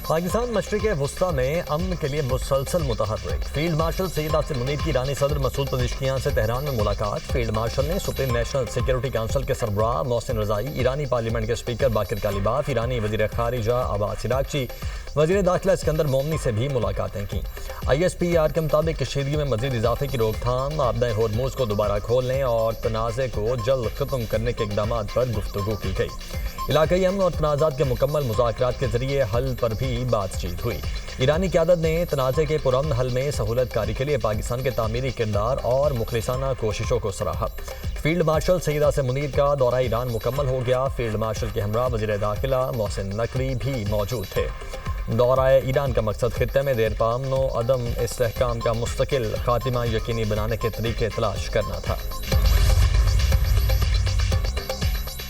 पाकिस्तान मशरिक़ वस्ता में अमन के लिए मुसलसल मुतहर्रिक। फील्ड मार्शल सैयद आसिम मुनीर की ईरानी सदर मसूद पज़ेश्कियान से तेहरान में मुलाकात। फील्ड मार्शल ने सुप्रीम नेशनल सिक्योरिटी काउंसिल के सरबराह मोहसिन रज़ाई, ईरानी पार्लियामेंट के स्पीकर बाकिर कालिबाफ, ईरानी वज़ीर खारिजा अब्बास अराग़ची, वज़ीर दाखिला इस्कंदर मोमनी से भी मुलाकातें की। ISPR के मुताबिक कशीदगी में मज़ीद इजाफे की रोकथाम, आपदा होर्मुज़ को दोबारा खोलने और तनाज़े को जल्द ख़त्म करने के इक़दाम पर गुफ्तगू की गई। इलाकाई अमन और तनाज़ात के मुकम्मल मुज़ाकरात के ज़रिए हल पर भी बातचीत हुई। ईरानी क़यादत ने तनाज़े के पुरअमन हल में सहूलत कारी के लिए पाकिस्तान के तामीरी किरदार और मुखलिसाना कोशिशों को सराहा। फील्ड मार्शल सैयद आसिम मुनीर का दौरा ईरान मुकम्मल हो गया। फील्ड मार्शल के हमरा वज़ीर दाखिला मोहसिन नकवी भी मौजूद थे। दौरा ईरान का मकसद खित्ते में देरपा अमन व अदम इस्तेहकाम का मुस्तकिल खात्मा यकीनी बनाने के तरीके तलाश करना था।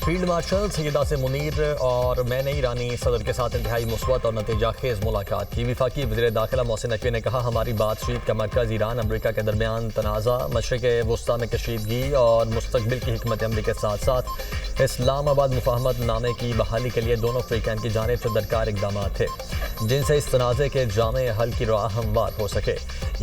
फील्ड मार्शल सैयद आसिम मुनीर और मैंने ईरानी सदर के साथ इंतहाई मुस्बत और नतीजा खेज़ मुलाकात की। वफाकी वज़ीर दाखिला मोहसिन नकवी ने कहा, हमारी बातचीत का मरकज़ ईरान अमरीका के दरमियान तनाज़ा, मशरिक़ वस्ता में कशीदगी और मुस्तक़बिल की हिकमत अमली के साथ साथ इस्लामाबाद मुफाहमत नामे की बहाली के लिए दोनों फ़रीक़ैन की जानिब से दरकार इक़दाम थे जिनसे इस तनाज़े के जामे हल की राह हमवार हो सके।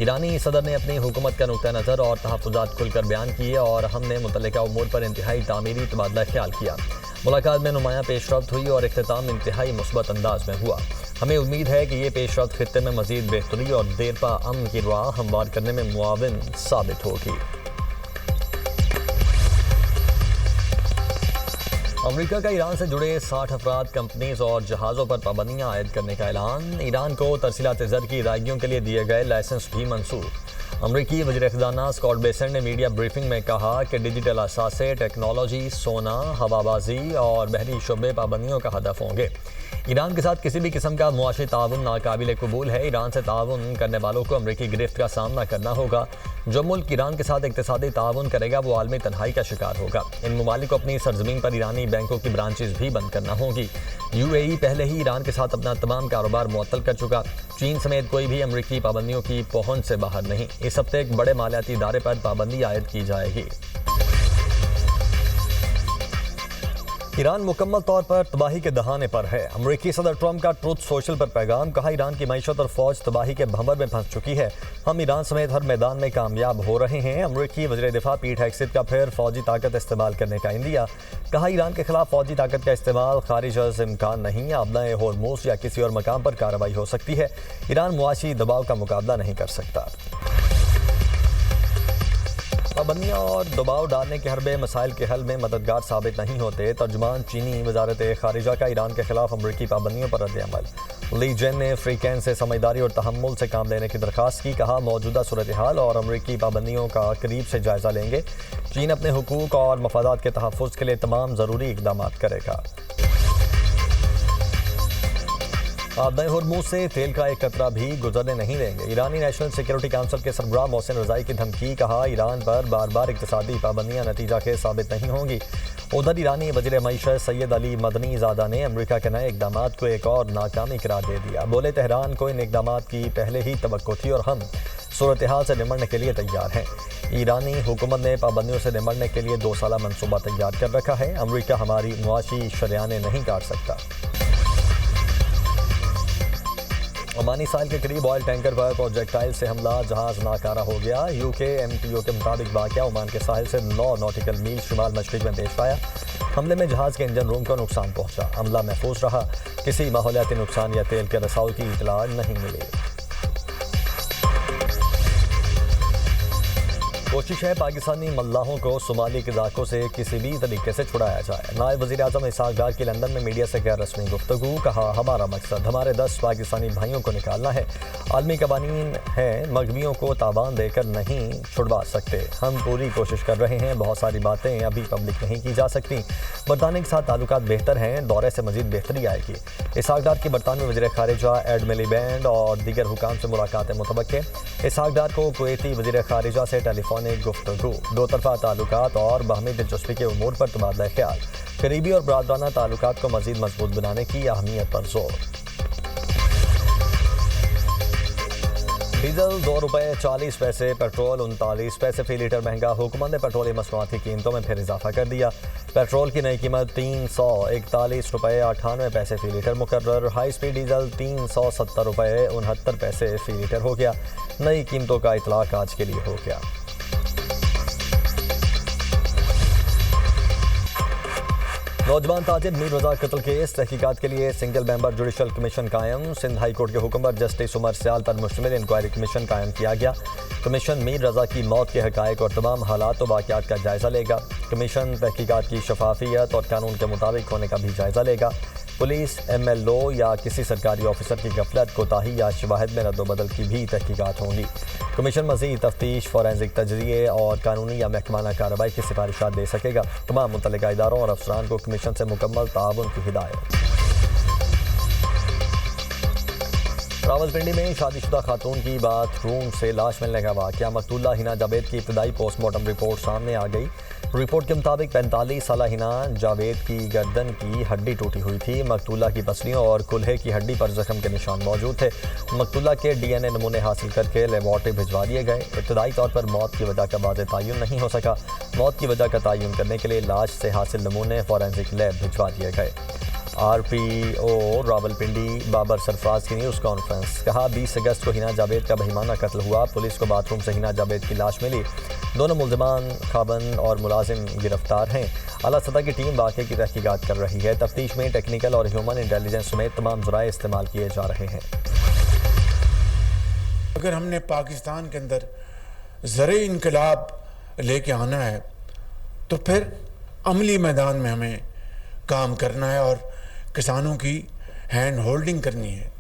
ईरानी सदर ने अपनी हुकूमत का नुक्ता नज़र और तहफ़्फ़ुज़ात खुलकर बयान किए और हमने मुतल्लिका उमूर पर इंतहाई तामीरी तबादला ख्याल किया। मुलाकात में नुमायाँ पेशरफ्त हुई और इख्तिताम इंतहाई मुस्बत अंदाज में हुआ। हमें उम्मीद है कि ये पेशरफ्त खित्ते में मज़ीद बेहतरी और देरपा अमन की राह हमवार करने में मुआविन साबित होगी। अमरीका का ईरान से जुड़े 60 अफराद, कंपनीज और जहाज़ों पर पाबंदियाँ आयद करने का ऐलान। ईरान को तरसीलात ज़र की अदायगियों के लिए दिए गए लाइसेंस भी मंसूख। अमरीकी वज़ीर ख़ज़ाना स्कॉट बेसेंट ने मीडिया ब्रीफिंग में कहा कि डिजिटल असासे, टेक्नोलॉजी, सोना, हवाबाजी और बहरी शुबे पाबंदियों का हदफ होंगे। ईरान के साथ किसी भी किस्म का मुआशी ताउन नाकाबिल कबूल है। ईरान से ताउन करने वालों को अमरीकी गिरफ्त का सामना करना होगा। जो मुल्क ईरान के साथ इक़्तिसादी ताउन करेगा वो आलमी तन्हाई का शिकार होगा। इन ममालिक को अपनी सरजमीन पर ईरानी बैंकों की ब्रांचेज भी बंद करना होगी। UAE पहले ही ईरान के साथ अपना तमाम कारोबार मुअत्तल कर चुका। चीन समेत कोई भी अमरीकी पाबंदियों की पहुंच से बाहर नहीं। इस हफ्ते एक बड़े मालियाती इदारे पर पाबंदी आयद की जाएगी। ईरान मुकम्मल तौर पर तबाही के दहाने पर है। अमरीकी सदर ट्रंप का ट्रुथ सोशल पर पैगाम, कहा ईरान की मईशत और फौज तबाही के भंवर में फंस चुकी है। हम ईरान समेत हर मैदान में कामयाब हो रहे हैं। अमरीकी वज़ीर दिफा पीट हेगसेथ का फिर फौजी ताकत इस्तेमाल करने का इंदिया, कहा ईरान के खिलाफ फौजी ताकत का इस्तेमाल खारिज से इम्कान नहीं। आपदा होर्मुज़ या किसी और मकाम पर कार्रवाई हो सकती है। ईरान मुआशी दबाव का मुकाबला नहीं कर सकता। पाबंदियाँ और दबाव डालने के हरबे मसाइल के हल में मददगार साबित नहीं होते। तर्जुमान चीनी वजारत खारिजा का ईरान के खिलाफ अमरीकी पाबंदियों पर रद्द-ए-अमल। ली जेन ने फ़रीक़ैन से समझदारी और तहम्मुल से काम लेने की दरख्वास्त की, कहा मौजूदा सूरत हाल और अमरीकी पाबंदियों का करीब से जायज़ा लेंगे। चीन अपने हुकूक और मफादात के तहफ़्फ़ुज़ के लिए तमाम ज़रूरी इक़दाम करेगा। आपदा होर्मुज़ से तेल का एक कतरा भी गुजरने नहीं देंगे। ईरानी नेशनल सिक्योरिटी काउंसिल के सरबराह मोहसिन रज़ाई की धमकी, कहा ईरान पर बार बार इक़्तिसादी पाबंदियाँ नतीजा के साबित नहीं होंगी। उधर ईरानी वज़ीर मईशत सैयद अली मदनी ज़ादा ने अमरीका के नए इक़दाम को एक और नाकामी करार दे दिया। बोले तेहरान को इन इक़दाम की पहले ही तवक्को थी और हम सूरत हाल से निमटने के लिए तैयार हैं। ईरानी हुकूमत ने पाबंदियों से निमटने के लिए 2 साला मनसूबा तैयार कर रखा है। अमरीका हमारी मुआशी शरियाने नहीं काट सकता। ओमानी साहिल के करीब ऑयल टैंकर पर प्रोजेक्टाइल से हमला, जहाज नाकारा हो गया। UK MTO के मुताबिक वाक़या ओमान के साहिल से 9 नॉटिकल मील शुमाल मशरिक में पेश आया। हमले में जहाज के इंजन रूम को नुकसान पहुंचा। हमला महफूज रहा। किसी माहौलियाती नुकसान या तेल के रसाव की इतला नहीं मिली। कोशिश है पाकिस्तानी मल्लाहों को सोमाली के इलाकों से किसी भी तरीके से छुड़ाया जाए। नायब वज़ीर आज़म इसहाक़ डार की लंदन में मीडिया से गैर रस्मी गुफ्तगू, कहा हमारा मकसद हमारे 10 पाकिस्तानी भाइयों को निकालना है। आलमी कवानीन है, मगबियों को तावान देकर नहीं छुड़वा सकते। हम पूरी कोशिश कर रहे हैं। बहुत सारी बातें अभी पब्लिक नहीं की जा सकती। बरतानिया के साथ ताल्लुकात बेहतर हैं। दौरे से मजीद बेहतरी आएगी। इसहाक़ डार की बरतानवी वज़ीर खारिजा एड मिलीबैंड और दीगर हुकाम से मुलाकातें मुतवक्के। इसहाक़ डार को कुवैती वज़ीर खारिजा से टेलीफोनिक गुफ्तगू, 2 तरफ़ा ताल्लुकात और बाहमी दिलचस्पी के उमूर पर तबादला ख्याल, करीबी और बरादराना ताल्लुकात को मज़ीद मजबूत बनाने की अहमियत पर जोर। डीजल ₹2.40, पेट्रोल 39 पैसे फ़ी लीटर महंगा। हुकूमत ने पेट्रोलियम मसनूआत की कीमतों में फिर इजाफा कर दिया। पेट्रोल की नई कीमत 341 रुपये 98 पैसे फी लीटर मुकर्रर। हाई स्पीड डीजल 370 रुपये 69 पैसे फी लीटर हो गया। नई कीमतों का इतलाक आज के लिए हो गया। नौजवान ताजिर मीर रजा कत्ल केस तहकीकात के लिए सिंगल मेंबर जुडिशल कमीशन कायम। सिंध हाई कोर्ट के हुक्म पर जस्टिस उमर सियाल पर मुश्तमिल इंक्वायरी कमीशन कायम किया गया। कमीशन मीर रजा की मौत के हकायक और तमाम हालात व वाक़यात का जायज़ा लेगा। कमीशन तहकीकात की शफाफियत और कानून के मुताबिक होने का भी जायज़ा लेगा। पुलिस, MLO या किसी सरकारी ऑफिसर की गफलत, कोताही या शवाहिद में रद्दोबदल की भी तहकीकात होंगी। कमीशन मज़ीद तफ्तीश, फॉरेंसिक तजज़िये और कानूनी या महकमाना कार्रवाई की सिफारिशात दे सकेगा। तमाम मुतल्लिका इदारों और अफसरान को कमीशन से मुकम्मल ताउन की हिदायत। रावलपिंडी में शादीशुदा खातून की बाथरूम से लाश मिलने का वाक़या। मकतूला हिना जावेद की इब्तदाई पोस्टमार्टम रिपोर्ट सामने आ गई। रिपोर्ट के मुताबिक 45 साला हिना जावेद की गर्दन की हड्डी टूटी हुई थी। मकतूला की पसलियों और कुल्हे की हड्डी पर जख्म के निशान मौजूद थे। मकतूला के DNA नमूने हासिल करके लेबॉर्ट्री भिजवा दिए गए। इब्तदाई तौर पर मौत की वजह का वाज़ेह तयन नहीं हो सका। मौत की वजह का तयन करने के लिए लाश से हासिल नमूने फॉरेंसिक लैब भिजवा दिए गए। RPO रावलपिंडी बाबर सरफराज की न्यूज़ कॉन्फ्रेंस। कहा 20 अगस्त को हिना जावेद का बहिमाना कत्ल हुआ। पुलिस को बाथरूम से हिना जावेद की लाश मिली। दोनों मुल्ज़िमान खाबन और मुलाजिम गिरफ्तार हैं। आला सतह की टीम वाक़े की तहकीकात कर रही है। तफ्तीश में टेक्निकल और ह्यूमन इंटेलिजेंस समेत तमाम ज़राए इस्तेमाल किए जा रहे हैं। अगर हमने पाकिस्तान के अंदर ज़रे इनकलाब लेके आना है तो फिर अमली मैदान में हमें काम करना है और किसानों की हैंड होल्डिंग करनी है।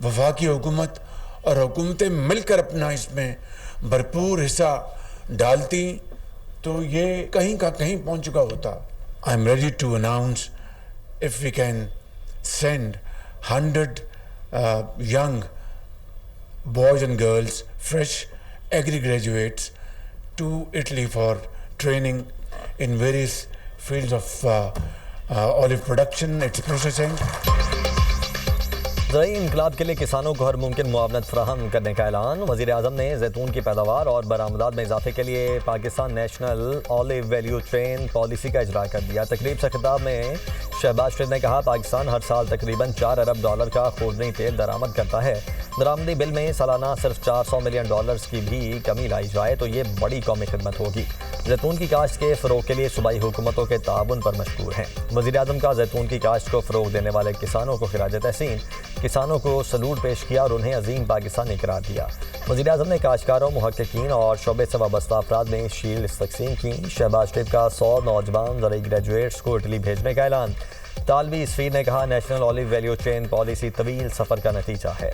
वफाकी हुकूमत और हुकूमतें मिलकर अपना इसमें भरपूर हिस्सा डालती तो ये कहीं का कहीं पहुंच चुका होता। I am ready to announce if we can send 100 young boys and girls, fresh agri graduates to Italy for training in various fields of olive production, its processing. ज़राई इनकलाब के लिए किसानों को हर मुमकिन मुआवनत फराहम करने का ऐलान। वज़ीर आज़म ने जैतून की पैदावार और बरामदात में इजाफे के लिए Pakistan national olive value chain policy का इजरा कर दिया। तकरीब से खिताब में शहबाज शरीफ ने कहा, पाकिस्तान हर साल तकरीबन $4 अरब का खूरनी तेल दरामद करता है। दरामदी बिल में सालाना सिर्फ $400 मिलियन की भी कमी लाई जाए तो ये बड़ी कौमी खिदमत होगी। जैतून की काश्त के फ़रोग के लिए सूबाई हुकूमतों के ताउन पर मशकूर हैं। वज़ीर आज़म का जैतून की काश्त को फ़रोग देने वाले किसानों को खिराज तहसीन। किसानों को सलूट पेश किया और उन्हें अजीम पाकिस्तानी करार दिया। वज़ीर आज़म ने काश्तकारों, मुहक्किकीन और शोबे से वाबस्ता अफराद में शील्ड तकसीम की। शहबाज शरीफ का 100 नौजवान ज़राई ग्रेजुएट्स को इटली भेजने का ऐलान। तालबी इसफीर ने कहा, national olive value chain policy तवील सफ़र का नतीजा है।